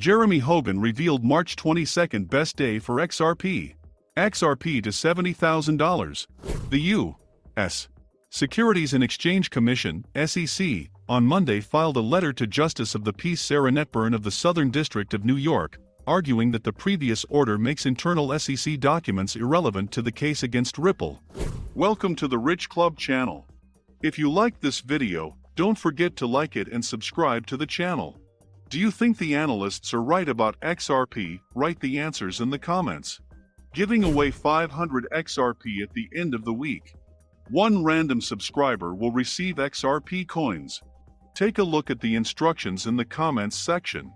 Jeremy Hogan revealed March 22 best day for XRP. XRP to $70,000. The U.S. Securities and Exchange Commission, SEC, on Monday filed a letter to Justice of the Peace Sarah Netburn of the Southern District of New York, arguing that the previous order makes internal SEC documents irrelevant to the case against Ripple. Welcome to the Rich Club channel. If you liked this video, don't forget to like it and subscribe to the channel. Do you think the analysts are right about XRP? Write the answers in the comments. Giving away 500 XRP at the end of the week. One random subscriber will receive XRP coins. Take a look at the instructions in the comments section.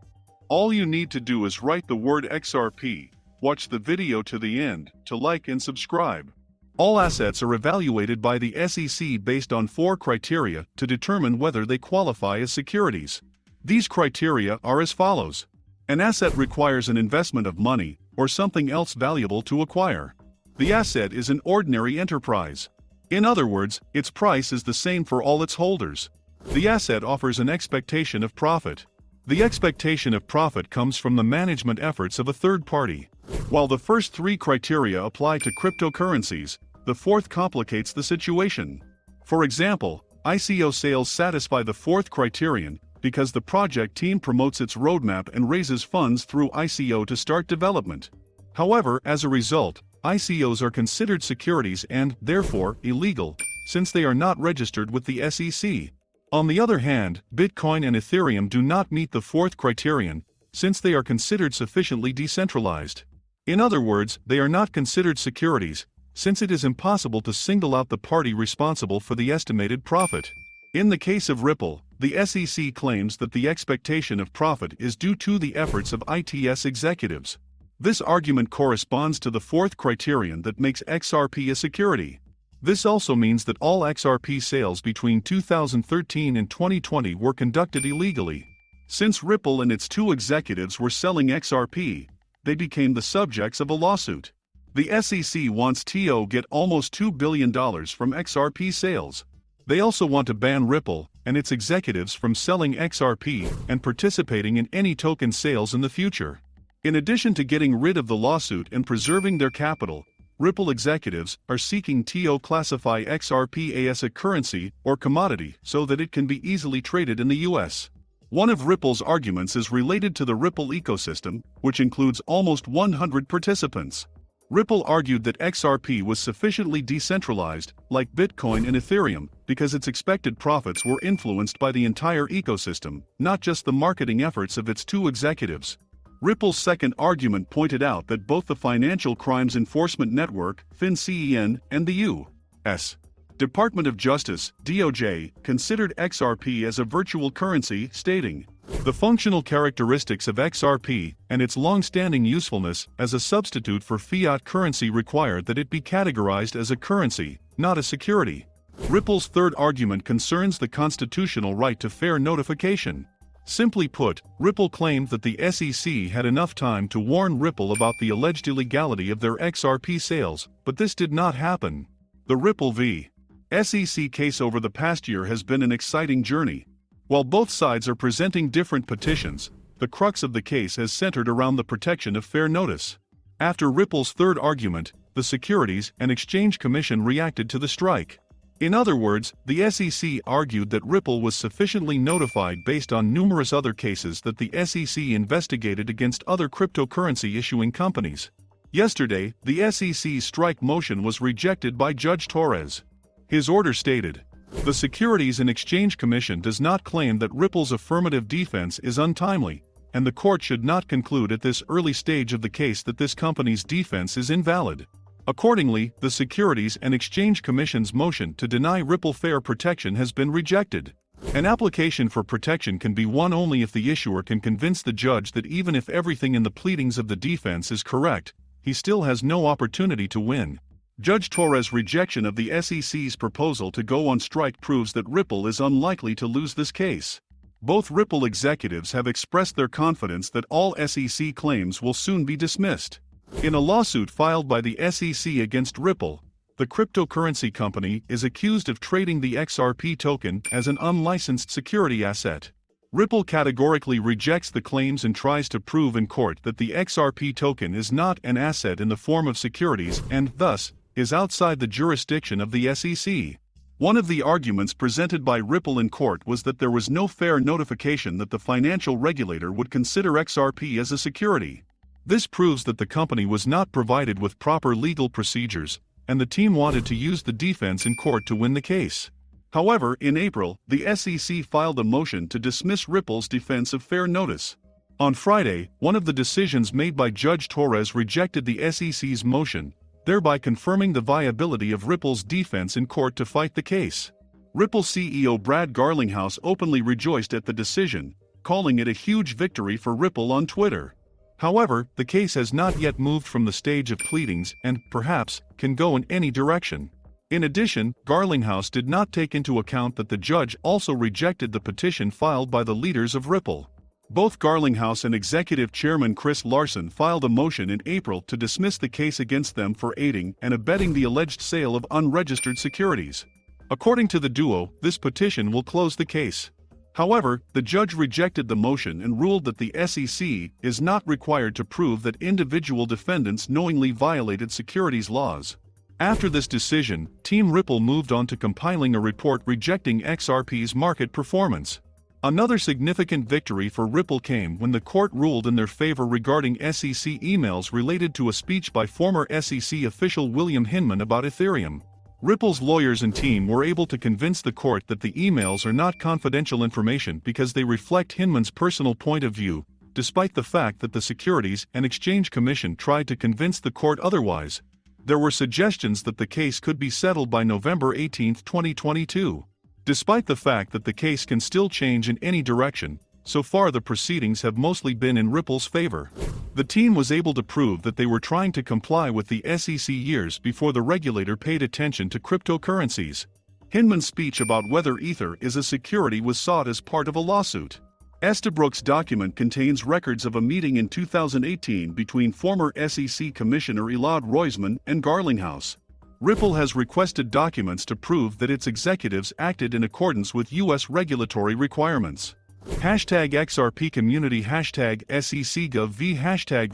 All you need to do is write the word XRP, watch the video to the end, to like and subscribe. All assets are evaluated by the SEC based on 4 criteria to determine whether they qualify as securities. These criteria are as follows. An asset requires an investment of money or something else valuable to acquire. The asset is an ordinary enterprise. In other words, its price is the same for all its holders. The asset offers an expectation of profit. The expectation of profit comes from the management efforts of a third party. While the first 3 criteria apply to cryptocurrencies, the 4th complicates the situation. For example, ICO sales satisfy the 4th criterion because the project team promotes its roadmap and raises funds through ICO to start development. However, as a result, ICOs are considered securities and, therefore, illegal, since they are not registered with the SEC. On the other hand, Bitcoin and Ethereum do not meet the 4th criterion, since they are considered sufficiently decentralized. In other words, they are not considered securities, since it is impossible to single out the party responsible for the estimated profit. In the case of Ripple, the SEC claims that the expectation of profit is due to the efforts of ITS executives. This argument corresponds to the 4th criterion that makes XRP a security. This also means that all XRP sales between 2013 and 2020 were conducted illegally. Since Ripple and its 2 executives were selling XRP, they became the subjects of a lawsuit. The SEC wants to get almost $2 billion from XRP sales. They also want to ban Ripple and its executives from selling XRP and participating in any token sales in the future. In addition to getting rid of the lawsuit and preserving their capital, Ripple executives are seeking to classify XRP as a currency or commodity so that it can be easily traded in the US. One of Ripple's arguments is related to the Ripple ecosystem, which includes almost 100 participants. Ripple argued that XRP was sufficiently decentralized, like Bitcoin and Ethereum, because its expected profits were influenced by the entire ecosystem, not just the marketing efforts of its 2 executives. Ripple's second argument pointed out that both the Financial Crimes Enforcement Network, FinCEN, and the U.S. Department of Justice, DOJ, considered XRP as a virtual currency, stating, "The functional characteristics of XRP and its long-standing usefulness as a substitute for fiat currency require that it be categorized as a currency, not a security." Ripple's third argument concerns the constitutional right to fair notification. Simply put, Ripple claimed that the SEC had enough time to warn Ripple about the alleged illegality of their XRP sales, but this did not happen. The Ripple v. SEC case over the past year has been an exciting journey. While both sides are presenting different petitions, the crux of the case has centered around the protection of fair notice. After Ripple's third argument, the Securities and Exchange Commission reacted to the strike. In other words, the SEC argued that Ripple was sufficiently notified based on numerous other cases that the SEC investigated against other cryptocurrency issuing companies. Yesterday, the SEC's strike motion was rejected by Judge Torres. His order stated, "The Securities and Exchange Commission does not claim that Ripple's affirmative defense is untimely, and the court should not conclude at this early stage of the case that this company's defense is invalid." Accordingly, the Securities and Exchange Commission's motion to deny Ripple fair protection has been rejected. An application for protection can be won only if the issuer can convince the judge that even if everything in the pleadings of the defense is correct, he still has no opportunity to win. Judge Torres' rejection of the SEC's proposal to go on strike proves that Ripple is unlikely to lose this case. Both Ripple executives have expressed their confidence that all SEC claims will soon be dismissed. In a lawsuit filed by the SEC against Ripple, the cryptocurrency company is accused of trading the XRP token as an unlicensed security asset. Ripple categorically rejects the claims and tries to prove in court that the XRP token is not an asset in the form of securities and, thus, is outside the jurisdiction of the SEC. One of the arguments presented by Ripple in court was that there was no fair notification that the financial regulator would consider XRP as a security. This proves that the company was not provided with proper legal procedures, and the team wanted to use the defense in court to win the case. However, in April, the SEC filed a motion to dismiss Ripple's defense of fair notice. On Friday, one of the decisions made by Judge Torres rejected the SEC's motion, thereby confirming the viability of Ripple's defense in court to fight the case. Ripple CEO Brad Garlinghouse openly rejoiced at the decision, calling it a huge victory for Ripple on Twitter. However, the case has not yet moved from the stage of pleadings and, perhaps, can go in any direction. In addition, Garlinghouse did not take into account that the judge also rejected the petition filed by the leaders of Ripple. Both Garlinghouse and Executive Chairman Chris Larson filed a motion in April to dismiss the case against them for aiding and abetting the alleged sale of unregistered securities. According to the duo, this petition will close the case. However, the judge rejected the motion and ruled that the SEC is not required to prove that individual defendants knowingly violated securities laws. After this decision, Team Ripple moved on to compiling a report rejecting XRP's market performance. Another significant victory for Ripple came when the court ruled in their favor regarding SEC emails related to a speech by former SEC official William Hinman about Ethereum. Ripple's lawyers and team were able to convince the court that the emails are not confidential information because they reflect Hinman's personal point of view, despite the fact that the Securities and Exchange Commission tried to convince the court otherwise. There were suggestions that the case could be settled by November 18, 2022. Despite the fact that the case can still change in any direction, so far the proceedings have mostly been in Ripple's favor. The team was able to prove that they were trying to comply with the SEC years before the regulator paid attention to cryptocurrencies. Hinman's speech about whether Ether is a security was sought as part of a lawsuit. Estabrook's document contains records of a meeting in 2018 between former SEC Commissioner Elad Roisman and Garlinghouse. Ripple has requested documents to prove that its executives acted in accordance with U.S. regulatory requirements. #XRP community #SECGov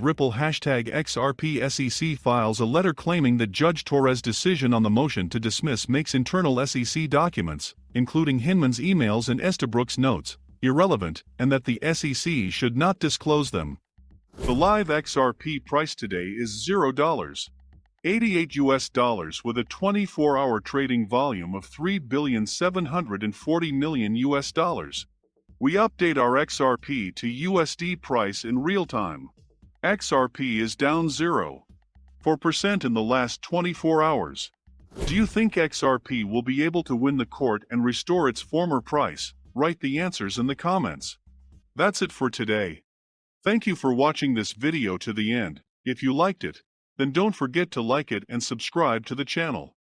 #Ripple #XRPSEC files a letter claiming that Judge Torres' decision on the motion to dismiss makes internal SEC documents, including Hinman's emails and Estabrook's notes, irrelevant, and that the SEC should not disclose them. The live XRP price today is $0.88 with a 24-hour trading volume of $3,740,000,000. We update our XRP to USD price in real time. XRP is down 0.4% in the last 24 hours. Do you think XRP will be able to win the court and restore its former price? Write the answers in the comments. That's it for today. Thank you for watching this video to the end. If you liked it, then don't forget to like it and subscribe to the channel.